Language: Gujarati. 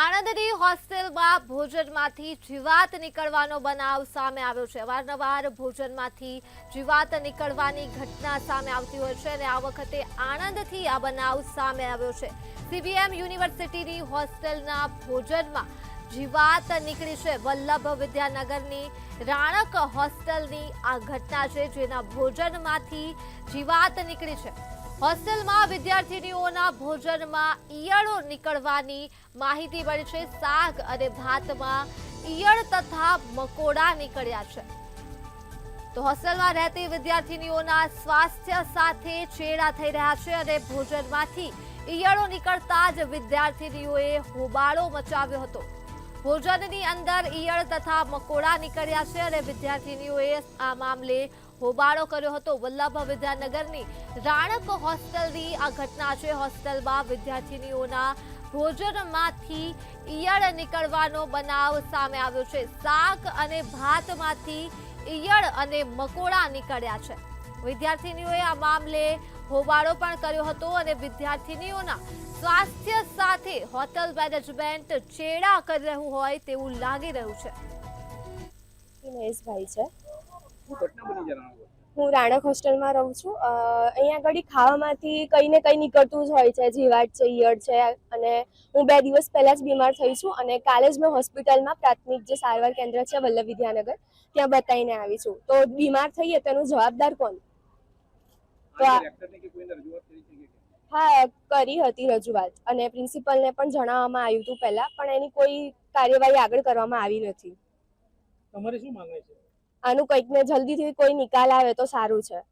આણંદની હોસ્ટેલમાં ભોજનમાંથી જીવાત નીકળવાનો બનાવ સામે આવ્યો છે। અવારનવાર ભોજનમાંથી જીવાત નીકળવાની ઘટના સામે આવતી હોય છે અને આ વખતે આણંદથી આ બનાવ સામે આવ્યો છે। સીબીએમ યુનિવર્સિટીની હોસ્ટેલના ભોજનમાં જીવાત નીકળી છે। વલ્લભ વિદ્યાનગરની રાણક હોસ્ટેલની આ ઘટના છે, જેના ભોજનમાંથી જીવાત નીકળી છે। હોસ્ટેલમાં વિદ્યાર્થીનીઓના ભોજનમાં ઈયળો નીકળવાની માહિતી મળી છે। શાક અને ભાતમાં ઈયળ તથા મકોડા નીકળ્યા છે। તો હોસ્ટેલમાં રહેતી વિદ્યાર્થીનીઓના સ્વાસ્થ્ય સાથે ચેડા થઈ રહ્યા છે અને ભોજનમાંથી ઈયળો નીકળતા જ વિદ્યાર્થીનીઓએ હોબાળો મચાવ્યો હતો। ભોજનની અંદર ઈયળ તથા મકોડા નીકળ્યા છે અને વિદ્યાર્થીનીઓએ આ મામલે હોબાળો કર્યો હતો। વલ્લભ વિદ્યાનગરની રાણક હોસ્ટેલની આ ઘટના છે। હોસ્ટેલમાં વિદ્યાર્થીનીઓના ભોજનમાંથી ઈયળ નીકળવાનો બનાવ સામે આવ્યો છે। શાક અને ભાતમાંથી ઈયળ અને મકોડા નીકળ્યા છે। વિદ્યાર્થીનીઓએ આ મામલે હોબાળો પણ કર્યો હતો અને વિદ્યાર્થીનીઓના સ્વાસ્થ્ય સાથે હોટેલ મેનેજમેન્ટ ચેડા કરી રહ્યું હોય તેવું લાગી રહ્યું છે। મહેશભાઈ છે। હું રાણક હોસ્ટેલમાં રહું છું। અહીંયા આગળ ખાવામાંથી કંઈ ને કંઈ નીકળતું જ હોય છે। જીવાત છે, ઈયળ છે અને હું 2 દિવસ પહેલા જ બીમાર થઈ છું અને કાલે જ મેં હોસ્પિટલમાં પ્રાથમિક જે સારવાર કેન્દ્ર છે વલ્લભ વિદ્યાનગર ત્યાં બતાવીને આવી છું। તો બીમાર થઈએ તેનો જવાબદાર કોણ? તો હા, કરી હતી રજૂઆત અને પ્રિન્સિપલને પણ જણાવવામાં આવ્યું હતું પહેલા, પણ એની કોઈ કાર્યવાહી આગળ કરવામાં આવી નથી। તમારી શું માંગણી છે? આનું કંઈક ને જલ્દીથી કોઈ નિકાલ આવે તો સારું છે।